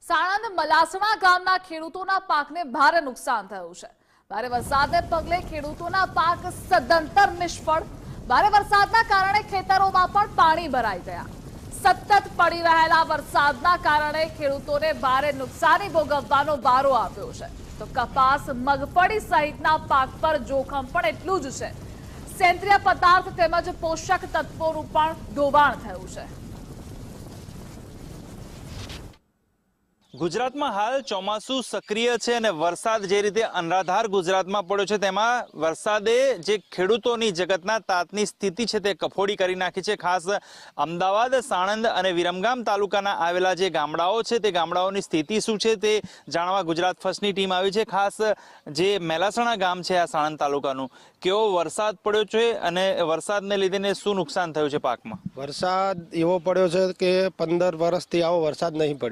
સાણંદ મલાસણા ગામના ખેડૂતોના પાકને ભારે નુકસાન થયું છે। ભારે વરસાદને પગલે ખેડૂતોના પાક સદંતર નિષ્ફળ। ભારે વરસાદના કારણે ખેતરોમાં પણ પાણી ભરાઈ ગયા। સતત પડી રહેલા વરસાદના કારણે ખેડૂતોને ભારે નુકસાની ભોગવવાનો વારો આવ્યો છે। તો કપાસ, મગફળી સહિતના પાક પર જોખમ પણ એટલું જ છે। સેન્દ્રિય પદાર્થ તેમજ પોષક તત્વોનું પણ ધોવાણ થયું છે। ગુજરાતમાં હાલ ચોમાસું સક્રિય છે અને વરસાદ જે રીતે અનરાધાર ગુજરાતમાં પડ્યો છે તેમાં વરસાદે જે ખેડૂતોની જગતના તાતની સ્થિતિ છે તે કફોડી કરી નાખી છે। ખાસ અમદાવાદ, સાણંદ અને વિરમગામ તાલુકાના આવેલા જે ગામડાઓ છે તે ગામડાઓની સ્થિતિ શું છે તે જાણવા ગુજરાત ફર્સ્ટની ટીમ આવી છે। ખાસ જે મેલાસણા ગામ છે આ સાણંદ તાલુકાનું, કેવો વરસાદ પડ્યો છે અને વરસાદને લીધે શું નુકસાન થયું છે પાકમાં? વરસાદ એવો પડ્યો છે કે 15 વર્ષથી આવો વરસાદ નહીં પડ્યો।